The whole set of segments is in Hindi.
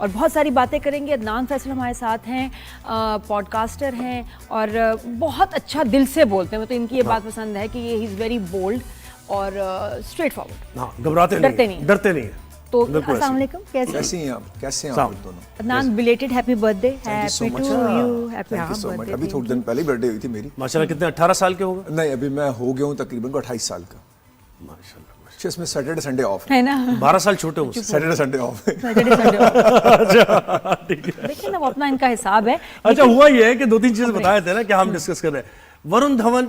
और बहुत सारी बातें करेंगे। अदनान फैसल हमारे साथ हैं, पॉडकास्टर हैं और बहुत अच्छा दिल से बोलते हैं। तो इनकी ये बात पसंद है कि ये ही इज़ वेरी बोल्ड और स्ट्रेट फॉरवर्ड। हाँ, घबराते नहीं, डरते नहीं। तो अस्सलाम वालेकुम, कैसे हैं आप? कैसे हैं आप दोनों? Adnan, belated happy birthday. Happy to you, happy birthday. अभी थोड़े दिन पहले बर्थडे हुई थी मेरी। माशाल्लाह, कितने 18 साल के हो गए? नहीं, अभी मैं हो गया हूँ तकरीबन 28 साल का। माशाल्लाह, इसमें सैटरडे संडे ऑफ है ना। 12 साल छोटे हो। Saturday Sunday off. देखिए ना, वो अपना इनका हिसाब है। अच्छा, हुआ ये है कि 2-3 चीजें बताए थे ना कि हम डिस्कस कर रहे हैं। वरुण धवन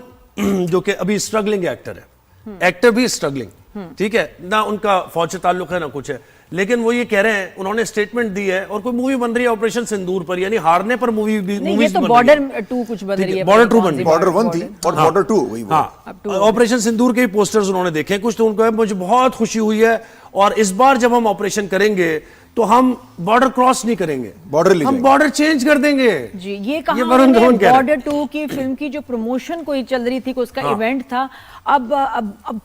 जो कि अभी स्ट्रगलिंग एक्टर है, एक्टर भी स्ट्रगलिंग, ठीक है ना, उनका फौज से ताल्लुक है ना कुछ है, लेकिन वो ये कह रहे हैं, उन्होंने स्टेटमेंट दी है और कोई मूवी बन रही है ऑपरेशन सिंदूर पर, यानी हारने पर मूवी भी ये तो बॉर्डर 2 कुछ बन रही है। बॉर्डर 2 बन रही है, बॉर्डर 1 थी और बॉर्डर 2 वही। हाँ, ऑपरेशन सिंदूर के पोस्टर्स उन्होंने देखे कुछ, तो उनको मुझे बहुत खुशी हुई है। और इस बार जब हम ऑपरेशन करेंगे तो हम बॉर्डर क्रॉस नहीं करेंगे, हम बॉर्डर चेंज कर देंगे जी। ये कहा बॉर्डर 2 की फिल्म की जो प्रमोशन कोई चल रही थी, उसका इवेंट था। अब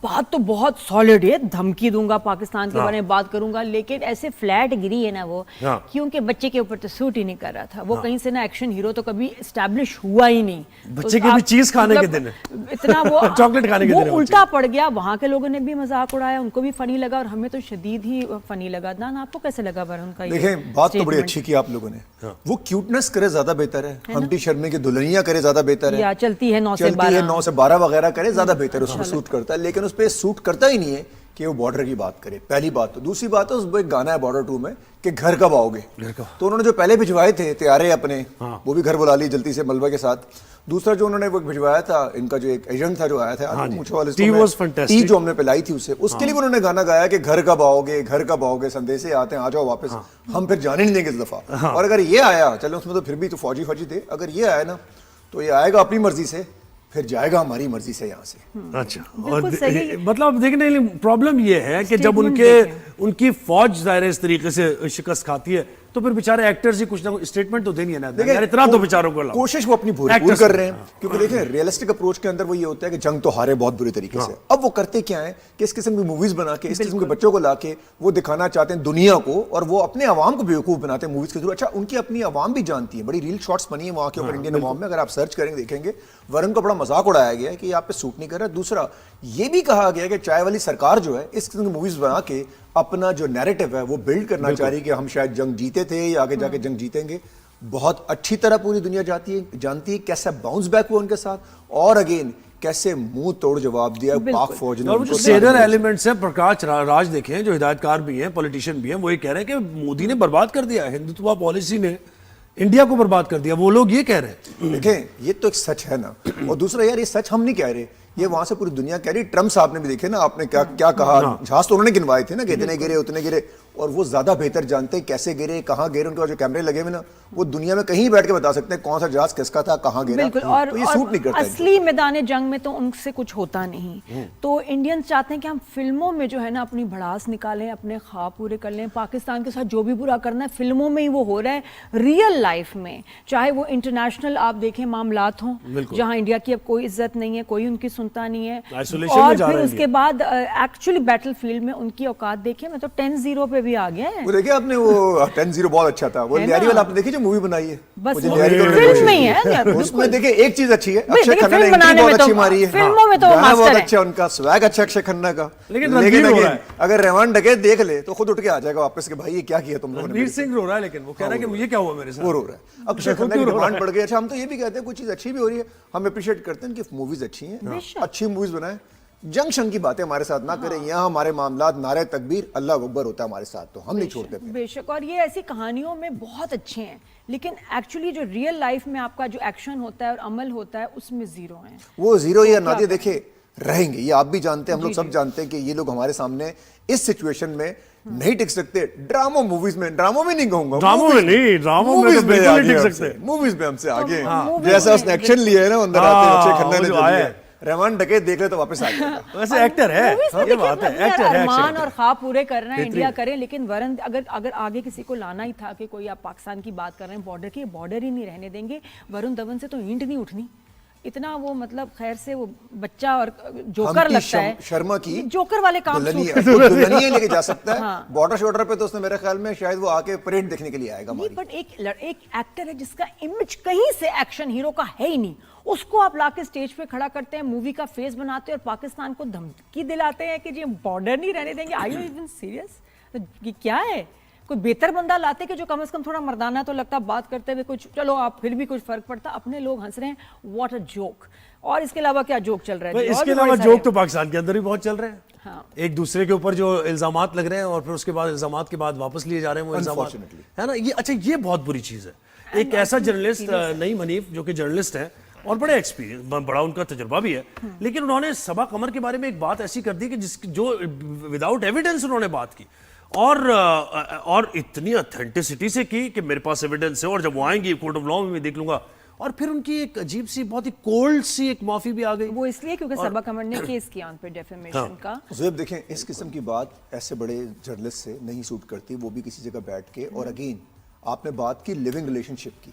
बात तो बहुत सॉलिड है, धमकी दूंगा, पाकिस्तान के बारे में बात करूंगा, लेकिन ऐसे फ्लैट गिरी है ना वो, क्योंकि बच्चे के ऊपर तो सूट ही नहीं कर रहा था वो। कहीं से ना एक्शन हीरो तो कभी एस्टैब्लिश हुआ ही नहीं। बच्चे के भी चीज खाने के दिन इतना वो चॉकलेट खाने के दिन उल्टा पड़ गया। वहां के लोगों ने भी मजाक उड़ाया, उनको भी फनी लगा और हमें तो शदीद ही फनी लगा। ना आपको कैसे लगा वरुण का? देखें, बात तो बड़ी अच्छी की आप लोगों ने। वो क्यूटनेस करे ज्यादा बेहतर है, हम्टी शर्मा की दुल्हनिया करे ज्यादा बेहतर है, या चलती है 9 से 12 वगैरह करे ज्यादा बेहतर है, उसमें सूट करता है। लेकिन उस पर सूट करता ही नहीं है कि वो बॉर्डर की बात करे, पहली बात तो। दूसरी बात है, उसमें एक गाना है बॉर्डर 2 में कि घर कब आओगे, तो उन्होंने जो पहले भिजवाए थे तैयारे अपने, वो भी घर बुला ली जल्दी से मलबा के साथ। दूसरा जो उन्होंने वो भिजवाया था, इनका जो एक एजेंट था जो आया था, टी जो हमने पिलाई थी उसे, उसके लिए उन्होंने गाना गाया कि घर कब आओगे, घर कब आओगे, संदेशे आते हैं, आ जाओ वापस, हम फिर जाने नहीं देंगे इस दफा। और अगर ये आया, चलो उसमें तो फिर भी तो फौजी थे, अगर ये आया ना तो ये आएगा अपनी मर्जी से, फिर जाएगा हमारी मर्जी से यहाँ से। अच्छा, और मतलब देखने प्रॉब्लम ये है कि जब उनकी फौज जाहिर इस तरीके से शिकस्त खाती है, तो फिर बेचारे एक्टर्स ही कुछ ना कुछ स्टेटमेंट तो देनी है ना यार, इतना तो बेचारों को कोशिश वो अपनी पूरी कर रहे हैं। क्योंकि देखिए, रियलिस्टिक अप्रोच के अंदर वो ये होता है कि जंग तो हारे बहुत बुरी तरीके से। अब वो करते क्या है कि इस किस्म की मूवीज बना के, इस किस्म के बच्चों को लाके वो दिखाना चाहते हैं दुनिया को, और वो अपने अवाम को बेवकूफ बनाते हैं मूवीज के थ्रू। अच्छा, उनकी अपनी अवाम भी जानती है, बड़ी रील शॉट्स बनी है वहां के ऊपर इंडियन अवाम में, अगर आप सर्च करेंगे देखेंगे। वरुण को बड़ा मजाक उड़ाया गया है कि आप पे सूट नहीं कर रहा। दूसरा ये भी कहा गया कि चाय वाली सरकार जो है इस किस्म की मूवीज बना के अपना जो नैरेटिव है वो बिल्ड करना चाह रही है कि हम शायद जंग जीते थे या आगे जाके जंग जीतेंगे। बहुत अच्छी तरह पूरी दुनिया जानती है कैसे बाउंस बैक हुआ उनके साथ, और अगेन कैसे मुंह तोड़ जवाब दिया पाक फौज ने। और जो सीनियर एलिमेंट्स हैं, प्रकाश राज देखें जो हिदायतकार भी हैं, पॉलिटिशियन भी हैं, वो ये कह रहे हैं कि मोदी ने बर्बाद कर दिया, हिंदुत्व पॉलिसी ने इंडिया को बर्बाद कर दिया, वो लोग ये कह रहे हैं। देखें, ये तो एक सच है ना, और दूसरा यार ये सच हम नहीं कह रहे, ये वहां से पूरी दुनिया कह रही। ट्रम्प साहब ने भी देखे ना, आपने क्या क्या कहा, जहाज तो उन्होंने गिनवाए थे ना कि इतने गिरे उतने गिरे, और वो ज्यादा बेहतर जानते हैं कैसे गिरे, कहाँ गिरे। उनके पास जो कैमरे लगे हुए ना, वो दुनिया में कहीं बैठ के बता सकते हैं कौन सा जहाज किसका था, कहाँ गिरा। और तो ये सूट नहीं करता। असली मैदान जंग में तो उनसे कुछ होता नहीं। तो इंडियंस चाहते हैं कि हम फिल्मों में जो है ना अपनी भड़ास निकालें, अपने ख्वाब पूरे कर लें। पाकिस्तान के साथ जो भी बुरा करना है फिल्मों में ही वो हो रहा है। रियल लाइफ में चाहे वो इंटरनेशनल आप देखें मामलात हों, जहाँ इंडिया की अब कोई इज्जत नहीं है, कोई उनकी सुनता नहीं है, और फिर उसके बाद एक्चुअली बैटलफील्ड में उनकी औकात देखें। मैं तो 10-0 पे भी आ गया है। वो देखिए आपने, वो 10-0 बहुत अच्छा था। वो लियारी वाला आपने देखी जो मूवी बनाई है, बस फिल्म में ही है। उसमें देखिए एक चीज अच्छी है, अक्षय खन्ना ने एंट्री बहुत अच्छी मारी है, फिल्मों में तो बहुत अच्छा, उनका स्वैग अच्छा अक्षय खन्ना का। लेकिन अगर रहमान डकैत देख ले तो खुद उठ के आ जाएगा वापस कि भाई ये क्या किया तुम लोगों ने। रणवीर सिंह रो रहा है, लेकिन वो कह रहा है कि मुझे क्या हुआ मेरे साथ, वो रो रहा है। अक्षय खन्ना की डिमांड बढ़ गई। अच्छा, हम तो ये भी कहते हैं कोई चीज अच्छी भी हो रही है, हम अप्रिशिएट करते हैं कि मूवीज अच्छी हैं, अच्छी मूवीज बनाए, जंग शंग की बातें हमारे साथ ना करें। यहाँ हमारे मामलात नारे तकबीर अल्लाह अकबर होता है हमारे साथ, तो हम नहीं छोड़ते। बेशक, और ये ऐसी कहानियों में बहुत अच्छे हैं, लेकिन एक्चुअली जो रियल लाइफ में आपका जो एक्शन होता है और अमल होता है उसमें जीरो है। वो जीरो या नादिया देखे रहेंगे, ये आप भी जानते हैं, हम लोग सब जानते हैं कि ये लोग हमारे सामने इस सिचुएशन में नहीं टिक सकते। ड्रामा मूवीज में, ड्रामों में नहीं कहूंगा, ड्रामों में नहीं, ड्रामों में तो बिल्कुल नहीं टिक सकते। मूवीज में हमसे आगे, जैसा उसने एक्शन लिया है ना अंदर आते अक्षय खन्ना ने जो लिया, रहमान डकैत देख ले तो वापस आ जाएगा। वैसे एक्टर है, ये बात है, एक्टर है। अरमान और ख्वाब पूरे करना है, इंडिया करे, लेकिन वरुण अगर आगे किसी को लाना ही था कि कोई आप पाकिस्तान की बात कर रहे हैं, बॉर्डर की, बॉर्डर ही नहीं रहने देंगे। वरुण धवन से तो ईंट नहीं उठनी, इतना वो मतलब खैर से वो बच्चा और जोकर लगता है। शर्मा की जोकर वाले काम दुल्हनिया लेके जा सकता है बॉर्डर शॉर्डर पे, तो उसने मेरे ख्याल में शायद वो आके परेड देखने के लिए आएगा हमारी। बट एक एक्टर है जिसका इमेज कहीं से एक्शन हीरो का है ही नहीं, उसको आप लाके स्टेज पे खड़ा करते हैं, मूवी का फेस बनाते हैं और पाकिस्तान को धमकी दिलाते हैं कि जी हम बॉर्डर नहीं रहने देंगे। Are you even serious? ये क्या है? कोई बेहतर बंदा लाते कि जो कम से कम थोड़ा मर्दाना तो लगता, बात करते हुए कुछ चलो आप फिर भी कुछ फर्क पड़ता। अपने लोग हंस रहे हैं, व्हाट अ जोक। और इसके अलावा क्या जोक चल रहा है? इसके अलावा जोक तो पाकिस्तान के अंदर भी बहुत चल रहे हैं। हाँ। एक दूसरे के ऊपर जो इल्जामात लग रहे हैं और फिर उसके बाद इल्जामात के बाद वापस लिए जा रहे हैं वो इल्जामात, है ना। ये अच्छा, ये बहुत बुरी चीज है। एक ऐसा जर्नलिस्ट नईम हनीफ जो कि जर्नलिस्ट है और बड़े एक्सपीरियंस, बड़ा उनका तजुर्बा भी है, लेकिन उन्होंने सबा कमर के बारे में एक बात ऐसी कर दी कि जो विदाउट एविडेंस उन्होंने बात की और इतनी ऑथेंटिसिटी से की कि मेरे पास एविडेंस है और जब वो आएंगी कोर्ट ऑफ लॉ में मैं देख लूंगा। और फिर उनकी एक अजीब सी, बहुत ही कोल्ड सी एक माफी भी आ गई। वो इसलिए क्योंकि सबा कमर ने केस किया उन पे डेफेमेशन का। ज़ुएब देखें, इस किस्म की बात ऐसे बड़े जर्नलिस्ट से नहीं सूट करती, वो भी किसी जगह बैठ के। और अगेन आपने बात की लिविंग रिलेशनशिप की,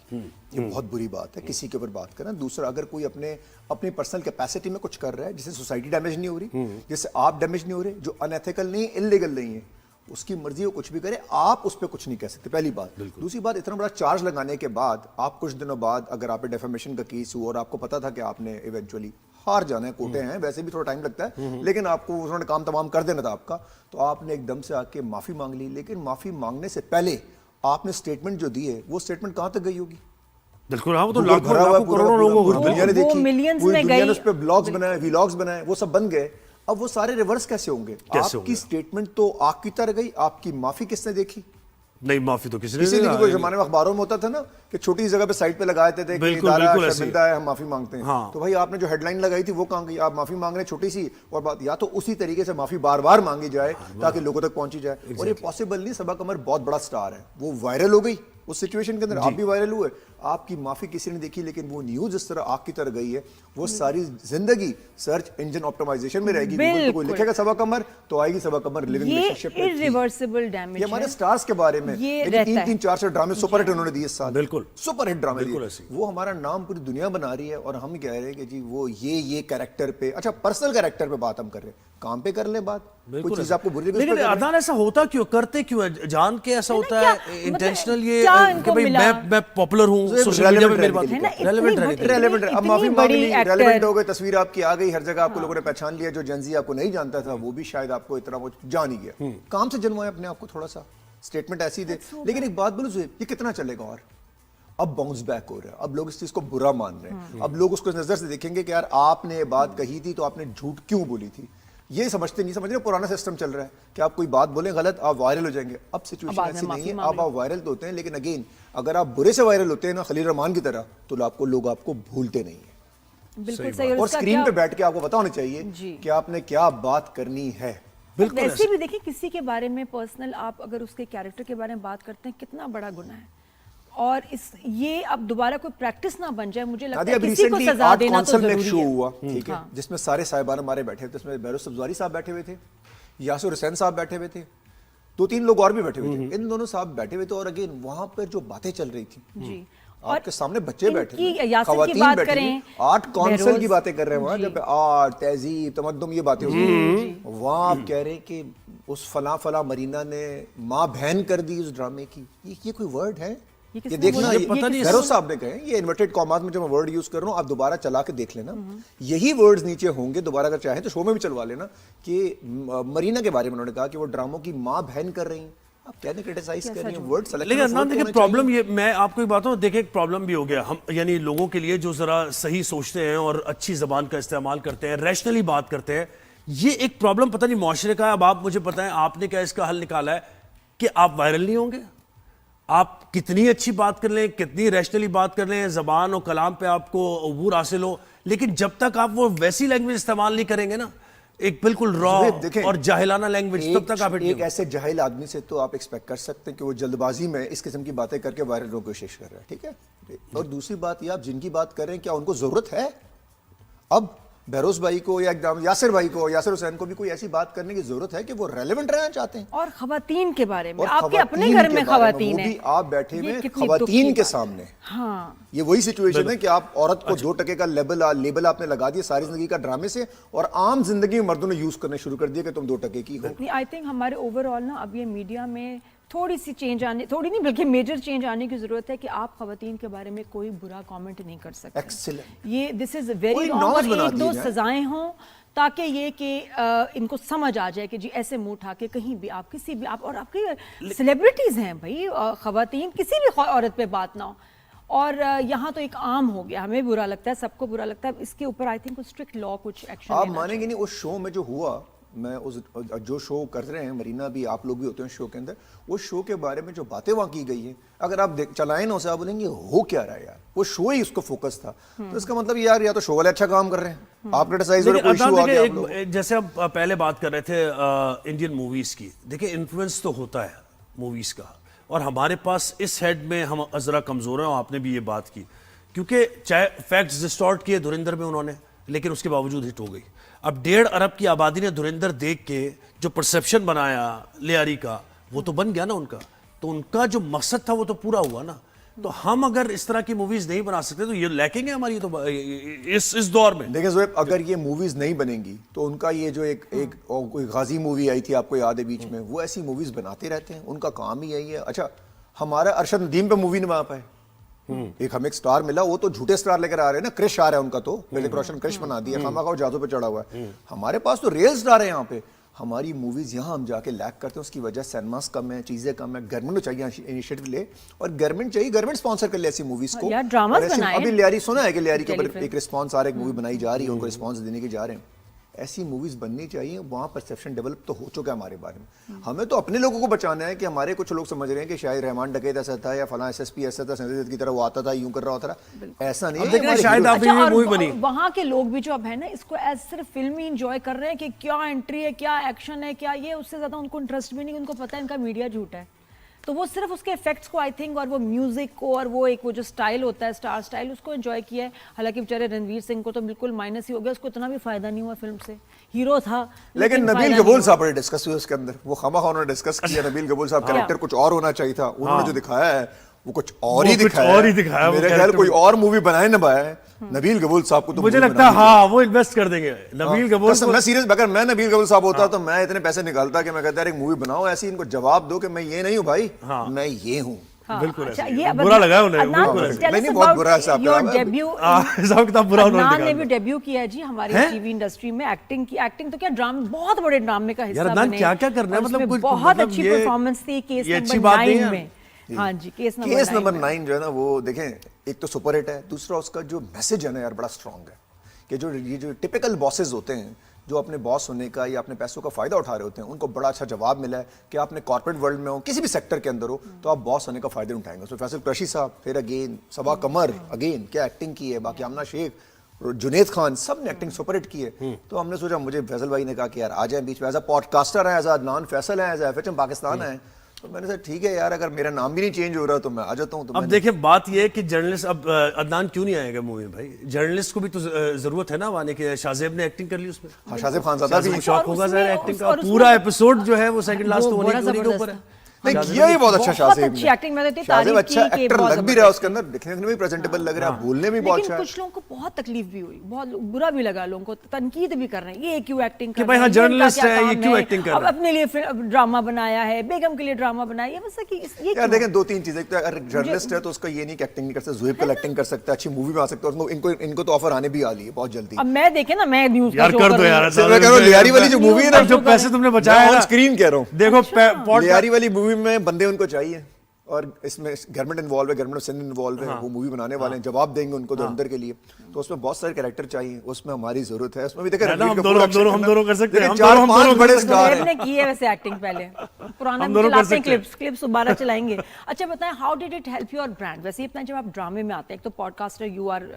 ये बहुत बुरी बात है किसी के ऊपर बात करना। दूसरा, अगर कोई अपनी पर्सनल कैपेसिटी में कुछ कर रहा है जिससे सोसाइटी डैमेज नहीं हो रही, जिससे आप डैमेज नहीं हो रहे, जो अनएथिकल नहीं है, इल्लीगल नहीं है, उसकी मर्जी वो कुछ भी करे, आप उस पर कुछ नहीं कह सकते, पहली बात। दूसरी बात, इतना बड़ा चार्ज लगाने के बाद आप कुछ दिनों बाद अगर आप पे डेफेमेशन का केस हुआ और आपको पता था कि आपने इवेंचुअली हार जाना है, कोटे हैं, वैसे भी थोड़ा टाइम लगता है, लेकिन आपको उन्होंने काम तमाम कर देना था आपका, तो आपने एकदम से आके माफी मांग ली। लेकिन माफी मांगने से पहले आपने स्टेटमेंट जो दी है, वो स्टेटमेंट कहां तक गई होगी? बिल्कुल, हाँ, वो तो लाखों करोड़ों लोगों को दुनिया ने देखी, मिलियंस में गई, उस पे ब्लॉग्स बनाए, व्लॉग्स बनाए, वो सब बन गए। अब वो सारे रिवर्स कैसे होंगे? आपकी स्टेटमेंट तो आग की तरह गई, आपकी माफी किसने देखी? नहीं, माफी तो किसी ने नहीं देखी। कोई जमाने में अखबारों में होता था ना कि छोटी जगह पे साइड पे लगा देते थे कि शर्मिंदा है, हम माफी मांगते हैं। हाँ। तो भाई आपने जो हेडलाइन लगाई थी वो कहां गई? आप माफी मांग रहे हैं छोटी सी, और बात या तो उसी तरीके से माफी बार बार मांगी जाए ताकि लोगों तक पहुंची जाए। और ये पॉसिबल नहीं। सबा कमर बहुत बड़ा स्टार है, वो वायरल हो गई उस सिचुएशन के अंदर, आप भी वायरल हुए, आपकी माफी किसी ने देखी, लेकिन वो न्यूज इस तरह आग की तरह गई है, वो सारी जिंदगी सर्च इंजन ऑप्टिमाइजेशन में रहेगी। गूगल पे कोई लिखेगा सबा कमर तो आएगी सबा कमर लिविंग रिलेशनशिप में। इरिवर्सिबल डैमेज ये हमारे स्टार्स के बारे में, ये 3-3, 4 ड्रामे सुपरहिट उन्होंने दिए इस साल। बिल्कुल सुपरहिट ड्रामे दिए, वो हमारा नाम पूरी दुनिया बना रही है। और हम कह रहे हैं कि जी वो ये कैरेक्टर पे, अच्छा पर्सनल कैरेक्टर पे बात हम कर रहे हैं, काम पे कर ले बात। कोई चीज आपको बुरी लगी, लेकिन अदनान ऐसा होता क्यों, करते क्यों है, जान के ऐसा होता है इंटेंशनल, ये कि भाई मैं पॉपुलर हूं, सोशल मीडिया पे मेरी बात रेलेवेंट। अब माफी मांग ली, रेलेवेंट हो गए, तस्वीर आपकी आ गई, हर जगह आपको लोगों ने पहचान लिया। जो जेनजी आपको नहीं जानता था वो भी शायद आपको इतना वो जान ही गया। काम से जन्माए अपने आप को, थोड़ा सा स्टेटमेंट ऐसी दे। लेकिन एक बात बोलूं, ये कितना चलेगा? और अब बाउंस बैक हो रहा है, अब लोग इस चीज को बुरा मान रहे हैं। अब लोग उसको इस नजर से देखेंगे कि यार आपने ये बात कही थी तो आपने झूठ क्यों बोली थी। ये समझते नहीं, समझ रहे पुराना सिस्टम चल रहा है कि आप कोई बात बोले गलत, आप वायरल हो जाएंगे। अब सिचुएशन ऐसी नहीं है, अब आप वायरल तो होते हैं, लेकिन अगेन अगर आप बुरे से वायरल होते हैं ना खलील रहमान की तरह, तो लोग आपको भूलते नहीं है। बिल्कुल सही। और स्क्रीन पे बैठ के आपको पता होना चाहिए कि आपने क्या बात करनी है। बिल्कुल वैसे भी देखिए, किसी के बारे में पर्सनल आप अगर उसके कैरेक्टर के बारे में बात करते हैं, कितना बड़ा गुनाह है। और ये अब दोबारा कोई प्रैक्टिस ना बन जाए, मुझे लगता है किसी को सजा देना तो जरूरी है। शो हुआ, ठीक है, जिसमें सारे साहिबान हमारे बैठे थे, उसमें बहरोज सब्जवारी साहब बैठे हुए थे, यासुर हुसैन साहब बैठे हुए थे, 2-3 लोग और भी बैठे हुए थे। इन दोनों साहब बैठे हुए थे और अगेन वहां पर जो बातें चल रही थी जी, आपके सामने बच्चे बैठे थे, खवातीन बैठे थे, आर्ट काउंसिल की बातें कर रहे हैं वहां, जब आर्ट तहजीब तमद्दुम ये बातें हो रही, वहां आप कह रहे हैं कि उस फला मरीना ने माँ बहन कर दी उस ड्रामे की। ये कोई वर्ड है? ये देखना, ये पता नहीं, बहरोज साहब ने कहे, ये इन्वर्टेड कॉमास में जो मैं वर्ड यूज कर रहा हूं, आप दोबारा चला के देख लेना, यही वर्ड्स नीचे होंगे, दोबारा अगर चाहें तो शो में भी चलवा लेना, कि मरीना के बारे में उन्होंने कहा कि वो ड्रामों की माँ बहन कर रही हैं। आप कहने क्रिटिसाइज कर रही हैं, वर्ड सेलेक्ट। लेकिन अदनान देखिए, प्रॉब्लम ये, मैं आपको एक बात हूं, देखिए एक प्रॉब्लम भी हो गया, हम यानी लोगों के लिए जो जरा सही सोचते हैं और अच्छी जबान का इस्तेमाल करते हैं, रैशनली बात करते हैं, ये एक प्रॉब्लम पता नहीं मुआशरे का है। अब आप मुझे पता है आपने क्या इसका हल निकाला है कि आप वायरल नहीं होंगे, आप कितनी अच्छी बात कर लें, कितनी रैशनली बात कर लें, जबान और कलाम पे आपको अबूर हासिल हो, लेकिन जब तक आप वो वैसी लैंग्वेज इस्तेमाल नहीं करेंगे ना, एक बिल्कुल रॉ और जाहिलाना लैंग्वेज, तब तक आप एक ऐसे जाहिल आदमी से तो आप एक्सपेक्ट कर सकते हैं कि वो जल्दबाजी में इस किस्म की बातें करके वायरल होने की कोशिश कर रहा है, ठीक है। और दूसरी बात ये, आप जिनकी बात कर रहे हैं क्या उनको जरूरत है? अब बहरोज भाई को या एकदम यासिर भाई को, यासिर हुसैन को भी कोई ऐसी बात करने की जरूरत है कि वो रेलेवेंट रहना चाहते हैं। और खवातीन के बारे में, और आपके अपने खवातीन घर के में बारे खवातीन वो है, भी आप बैठे ये में कितनी दुख की खवातीन के बात है। सामने। हाँ, ये वही सिचुएशन है कि आप औरत को 2 टके का लेबल आपने लगा दिया सारी जिंदगी का ड्रामे से, और आम जिंदगी में मर्दों ने यूज करने शुरू कर दिया कि तुम 2 टके की हो। आई थिंक हमारे ओवरऑल ना अब ये मीडिया में थोड़ी सी चेंज आने, थोड़ी नहीं बल्कि मेजर चेंज आने की जरूरत है कि आप खवातीन के बारे में कोई बुरा कमेंट नहीं कर सकते। एक्सीलेंट। ये दिस इज वेरी कोई रॉन्ग, और नॉलेज बना एक दो दी जाए। सजाएं हों ताकि ये कि इनको समझ आ जाए कि जी ऐसे मुंह उठा के कहीं भी आप किसी भी आप, और आपकी सेलिब्रिटीज हैं भाई, खवातीन किसी भी औरत पे बात ना हो। और यहाँ तो एक आम हो गया, हमें बुरा लगता है, सबको बुरा लगता है, इसके ऊपर आई थिंक स्ट्रिक्ट लॉ कुछ एक्शन आप मानेंगे नहीं, उस शो में जो हुआ, मैं उस जो शो कर रहे हैं मरीना भी, आप लोग भी होते हैं शो के अंदर, वो शो के बारे में जो बातें वहाँ की गई हैं, अगर आप चलाएं ना उसे, आप बोलेंगे हो क्या रहा है यार, वो शो ही उसको फोकस था। तो इसका मतलब यार या तो शो वाले अच्छा काम कर रहे हैं, आप क्रिटिसाइज हो रहे, कोई इशू आ गया आप लोग। जैसे हम पहले बात कर रहे थे इंडियन मूवीज की, देखिए इन्फ्लुएंस तो होता है मूवीज का, और हमारे पास इस हेड में हम जरा कमजोर हैं, और आपने भी ये बात की, क्योंकि चाहे फैक्ट्स डिस्टॉर्ट किए धुरंधर में उन्होंने, लेकिन उसके बावजूद हिट हो गई। अब 1.5 अरब की आबादी ने धुरंधर देख के जो परसेप्शन बनाया लियारी का, वो तो बन गया ना उनका, तो उनका जो मकसद था वो तो पूरा हुआ ना। तो हम अगर इस तरह की मूवीज नहीं बना सकते तो ये लैकिंग है हमारी, तो इस दौर में। देखिए ज़ोएब, अगर ये मूवीज नहीं बनेंगी तो उनका ये जो एक कोई गाजी मूवी आई थी, आपको याद है बीच में, वो ऐसी मूवीज बनाते रहते हैं, उनका काम ही यही है। अच्छा, हमारा अरशद नदीम पे मूवी नहीं बना पाए, एक हमें एक स्टार मिला, वो तो झूठे स्टार लेकर आ रहे हैं ना, क्रिश आ रहा है उनका, तो ऋतिक रोशन क्रिश बना दिया, खामा जादू पे चढ़ा हुआ है। हमारे पास तो रियल स्टार है यहाँ पे, हमारी मूवीज यहाँ हम जाके लैक करते हैं, उसकी वजह सिनेमास कम है, चीजें कम है। गवर्नमेंट को चाहिए इनिशिएटिव ले, और गवर्नमेंट स्पॉन्सर कर ले ऐसी मूवीज को। यार ड्रामास बनाएं। अभी लियारी सुना है कि लियारी के ऊपर एक रिस्पॉन्स आ रहा है, एक मूवी बनाई जा रही है, उनको रिस्पॉन्स देने के जा रहे हैं। ऐसी मूवीज बननी चाहिए, वहाँ परसेप्शन डेवलप तो हो चुका है हमारे बारे में। हमें तो अपने लोगों को बचाना है कि हमारे कुछ लोग समझ रहे हैं कि शायद रहमान डकैत ऐसा था, या फलां एसएसपी ऐसा था, संजय दत्त की तरह वो आता था, यूं कर रहा होता था, ऐसा नहीं है। शायद आप अच्छा, मूवी बनी, वहाँ के लोग भी जो अब है ना, इसको एज सिर्फ फिल्म ही इंजॉय कर रहे हैं कि क्या एंट्री है, क्या एक्शन है, क्या ये, उससे ज्यादा उनको इंटरेस्ट भी नहीं, उनको पता है इनका मीडिया झूठा है। तो वो सिर्फ उसके इफेक्ट्स को आई थिंक, और वो म्यूजिक को, और वो एक वो जो स्टाइल होता है स्टार स्टाइल, उसको एंजॉय किया है। हालांकि बेचारे रणवीर सिंह को तो बिल्कुल माइनस ही हो गया, उसको इतना भी फायदा नहीं हुआ फिल्म से, हीरो था लेकिन नबील गबूल साहब बड़े डिस्कस हुए उसके अंदर, वो खामा उन्होंने डिस्कस किया, नबील गबूल साहब कैरेक्टर कुछ और होना चाहिए था, उन्होंने जो दिखाया है वो कुछ और ही दिखाया। मेरे ख्याल कोई और मूवी बनाए ना भाई, नबील गबूल साहब को तो मुझे लगता है हाँ वो इन्वेस्ट कर देंगे नबील गबूल। मैं सीरियस, अगर मैं नबील गबूल साहब होता तो मैं इतने पैसे निकालता कि मैं कहता यार एक मूवी बनाओ ऐसी, इनको जवाब दो कि मैं ये नहीं हूँ भाई, मैं ये हूँ। बिल्कुल अच्छा, ऐसे। ये अब बुरा लगा उन्हें, अदनान, बिल्कुल tell us नहीं, बहुत about बुरा है साहब your का। debut हिसाब किताब बुरा उन्होंने अदनान ने निकाला। भी डेब्यू किया है जी हमारी टीवी इंडस्ट्री में, एक्टिंग की। एक्टिंग तो क्या, ड्रामा, बहुत बड़े ड्रामे का हिस्सा यार अदनान बने। क्या क्या करना है, और मतलब उसमें कुछ बहुत मतलब अच्छी ये- परफॉर्मेंस थी केस ये अच्छी नंबर बात नहीं 9 है। में। हाँ जी, केस केस नंबर नंबर 9 जो है ना, वो देखें, एक तो सुपर हिट है, दूसरा उसका जो मैसेज है ना यार बड़ा स्ट्रांग है, कि जो ये जो टिपिकल बॉसेस होते हैं जो अपने बॉस होने का या अपने पैसों का फायदा उठा रहे होते हैं, उनको बड़ा अच्छा जवाब मिला है कि आपने कॉर्पोरेट वर्ल्ड में हो, किसी भी सेक्टर के अंदर हो, तो आप बॉस होने का फायदा उठाएंगे। उसमें फैसल कुरैशी साहब, फिर अगेन सबा कमर, अगेन क्या एक्टिंग की है, बाकी आमना शेख, जुनेद खान, सब ने एक्टिंग सुपर हिट की है। तो हमने सोचा, मुझे फैसल भाई ने कहा कि यार आ जाए बीच में, एज अ पॉडकास्टर है, एज अदनान फैसल है, एज एफएचएम पाकिस्तान है, तो मैंने कहा ठीक है यार, अगर मेरा नाम भी नहीं चेंज हो रहा तो मैं आ जाता हूँ। तो अब देखिए बात ये है कि जर्नलिस्ट, अब अदनान क्यों नहीं आएगा मूवी में भाई, जर्नलिस्ट को भी तो जरूरत है ना आने के। शाहजेब ने एक्टिंग कर ली उसमें, हाँ, शाहजेब खान साहब भी शौक होगा उसमें- सर एक्टिंग का, और उसमें- पूरा एपिसोड जो है वो सेकंड लास्ट तो बड़ा होने के ऊपर जबरदस्त है। नहीं, किया ही बहुत अच्छा बहुत शाहजेब अच्छी ने। एक्टिंग, मैंने इतनी शाहजेब तारीफ अच्छा की कि एक्टर बहुत लग भी रहा है जबरदस्त। उसके अंदर, दिखने में भी प्रेजेंटेबल लग रहा है, बोलने में बहुत लेकिन अच्छा है। कुछ लोगों को बहुत तकलीफ भी हुई, बहुत बुरा भी लगा, लोगों को तनकीद भी कर रहे हैं, ये क्यों एक्टिंग कर कि भाई रहे हैं, हाँ, जर्नलिस्ट इनका क्या है, ये काम क्यों एक्टिंग कर अब रहे हैं? अपने लिए ड्रामा बनाया है, बेगम के लिए ड्रामा बनाया है, बस कि ये यार क्यों? देखें, 2-3 चीजें, एक तो अगर जर्नलिस्ट है तो उसका ये नहीं कि एक्टिंग नहीं कर सकता, जुएब कल एक्टिंग कर सकता है, अच्छी मूवी बना सकता है, इनको तो ऑफर आने भी आ रही है बहुत जल्दी। अब मैं देखे ना, मैं न्यूज़ यार कर दो यार, मैं कह रहा हूँ लियारी वाली जो मूवी है ना, जो पैसे तुमने बचाए ऑन ना, स्क्रीन कह रहा हूँ, देखो लियारी वाली मूवी में बंदे उनको चाहिए, और इसमें गवर्नमेंट इन्वॉल्व है, गवर्नमेंट ऑफ सिंध इन्वॉल्व है, वो मूवी बनाने वाले हैं, जवाब देंगे उनको धुरंधर के लिए, तो उसमें बहुत सारे कैरेक्टर चाहिए, उसमें हमारी जरूरत है। उसमें भी देखें, है ना, रणबीर हम कपूर दोनों अक्षय खन्ना, कर सकते हैं, लेकिन हम दोनों 4-5 बड़े कर स्टार जुनेद हैं। ने की है वैसे एक्टिंग पहले, पुराना हम दोनों कर चलाते हैं, सकते हैं। क्लिप्स दोबारा चलाएंगे। अच्छा बताएं, how did it help your brand? वैसे इतना जब आप ड्रामे में आते हैं, एक तो podcaster, you are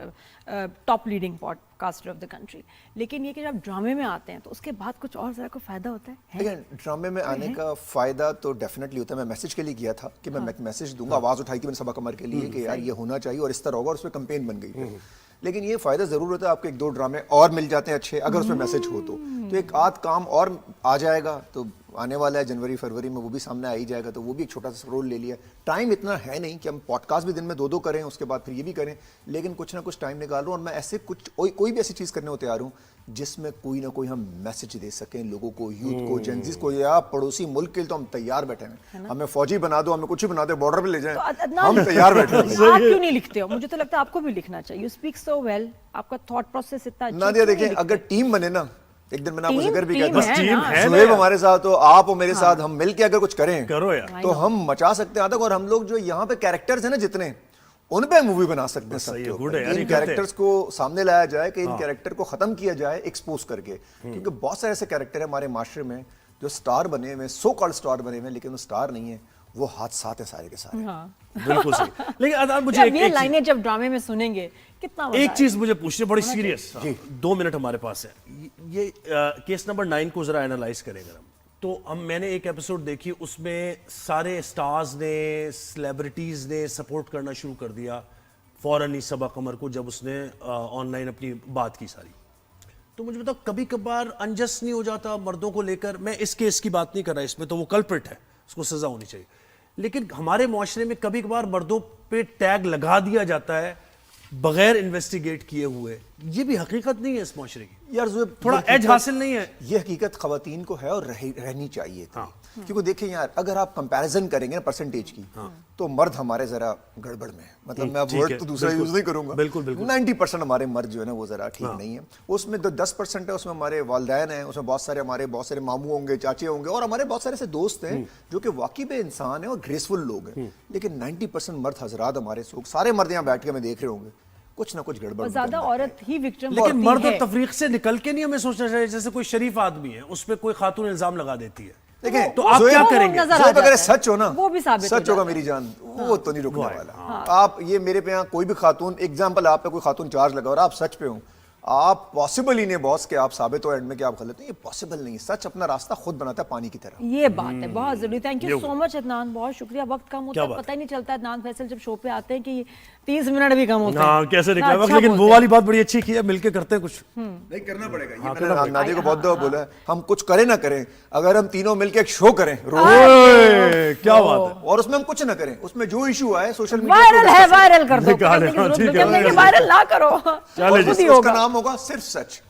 top leading podcaster of the country, लेकिन ये कि जब ड्रामे में आते हैं तो उसके बाद कुछ और ज़रा को फायदा होता है? लेकिन ड्रामे में आने का फायदा तो डेफिनेटली होता है। मैं मैसेज के लिए किया था कि मैं मैसेज दूंगा, आवाज उठाई थी मैंने सबा कमर के लिए कि यार ये होना चाहिए और इस तरह होगा, और उसमें कंपेन बन गई थी। लेकिन ये फायदा जरूर होता है, आपको एक दो ड्रामे और मिल जाते हैं अच्छे, अगर उसमें मैसेज हो तो एक आध काम और आ जाएगा। तो आने वाला है जनवरी फरवरी में, वो भी सामने आ ही जाएगा, तो वो भी एक छोटा सा रोल ले लिया। टाइम इतना है नहीं कि हम पॉडकास्ट भी दिन में 2-2 करें, उसके बाद फिर ये भी करें, लेकिन कुछ ना कुछ टाइम निकाल रहा हूँ और मैं ऐसे कुछ कोई भी ऐसी चीज़ करने को तैयार हूँ जिसमें कोई ना कोई हम मैसेज दे सकें लोगों को, यूथ को, जेंजीज को, या पड़ोसी मुल्क के लिए तो हम तैयार बैठे हैं। हमें फौजी बना दो, हमें कुछ भी बना दो, बॉर्डर पे ले जाएं, हम तैयार बैठे हैं। आप क्यों नहीं लिखते हो? मुझे तो लगता है आपको भी लिखना चाहिए। यू स्पीक सो वेल, आपका थॉट प्रोसेस इतना अच्छा। नादिया देखिए, अगर टीम बने ना, एक दिन मैंने आपको जिक्र भी किया था, बस टीम है ना सुहेब हमारे साथ हो, आप हो मेरे साथ, हम मिलके अगर कुछ करें करो यार, तो हम मचा सकते हैं आतंक। और हम लोग जो यहाँ पे कैरेक्टर्स हैं ना जितने, उन पे मूवी बना सकते हैं सबके ऊपर। इन कैरेक्टर्स को सामने लाया जाए, कि इन कैरेक्टर को खत्म किया जाए एक्सपोज करके, क्योंकि बहुत सारे ऐसे कैरेक्टर है हमारे माशरे में जो स्टार बने हुए, सो कॉल्ड स्टार बने हुए, लेकिन वो स्टार नहीं है, वो हादसात है सारे के सारे। बिल्कुल सही। लेकिन अदान मुझे ये लाइनें जब ड्रामे में सुनेंगे कितना मजा एक चीज मुझे पूछनी, बड़ी सीरियस, 2 मिनट हमारे पास है। ये केस नंबर 9 को जरा एनालाइज करेंगे हम। तो मैंने एक एपिसोड देखी, उसमें सारे स्टार्स ने, सेलिब्रिटीज ने सपोर्ट करना शुरू कर दिया फौरन ही सबा कमर को, जब उसने ऑनलाइन अपनी बात की सारी। तो मुझे बताओ, कभी कभार अनजस्ट नहीं हो जाता मर्दों को लेकर? मैं इस केस की बात नहीं कर रहा, इसमें तो वो कल्प्रिट है, उसको सजा होनी चाहिए, लेकिन हमारे मुआशरे में कभी कभार मर्दों पे टैग लगा दिया जाता है बगैर इन्वेस्टिगेट किए हुए। ये भी हकीकत नहीं है इस मुआशरे की यार, थोड़ा एज हासिल नहीं है? ये हकीकत खवातीन को है और रहनी चाहिए थी। क्योंकि देखिए यार, अगर आप कंपैरिजन करेंगे ना परसेंटेज की, तो मर्द हमारे जरा गड़बड़ में है। मतलब मैं वर्ड तो दूसरा यूज नहीं करूंगा, बिल्कुल 90% हमारे मर्द जो है ना वो जरा ठीक नहीं है। उसमें तो 10% है, उसमें हमारे वालिदैन हैं, उसमें बहुत सारे मामू होंगे, चाचे होंगे, और हमारे बहुत सारे ऐसे दोस्त हैं जो कि वाकई में इंसान है और ग्रेसफुल लोग हैं। लेकिन 90% मर्द हजरात हमारे, सारे मर्द यहाँ बैठ के मैं देख रहे होंगे, कुछ ना कुछ गड़बड़। ज्यादा औरत ही विक्टिम, लेकिन मर्द और तफरीक से निकल के नहीं हमें सोचना चाहिए जैसे कोई शरीफ आदमी है उस पर कोई खातून इल्जाम लगा देती है। देखिए, तो आप क्या करेंगे? अगर सच हो ना, वो भी साबित सच होगा मेरी जान, वो तो नहीं रुकने वाला। आप ये मेरे पे यहाँ कोई भी खातून, एग्जाम्पल आप पे कोई खातून चार्ज लगा और आप सच पे हो, आप पॉसिबल ही नहीं बॉस के आप साबित हो एंड में कि आप गलत हैं, ये पॉसिबल नहीं। सच अपना रास्ता खुद बनाता है पानी की तरह। ये बात है बहुत जरूरी। Thank you so much Adnan, बहुत शुक्रिया। वक्त कम होता है, पता ही नहीं चलता अदनान फैसल जब शो पे आते हैं कि 30 मिनट भी कम होते हैं। हाँ, कैसे निकला वक्त। लेकिन वो वाली बात बड़ी अच्छी की है, मिलके करते हैं कुछ। नहीं करना पड़ेगा, ये मैंने नादिया को बहुत दफा बोला है, हम कुछ करें ना करें, अगर हम तीनों मिलके एक शो करें रोज, क्या बात है, और उसमें हम कुछ ना करें, उसमें जो इशू आए सोशल मीडिया वायरल है, वायरल कर दो, वायरल ना करो, उसका नाम होगा सिर्फ सच।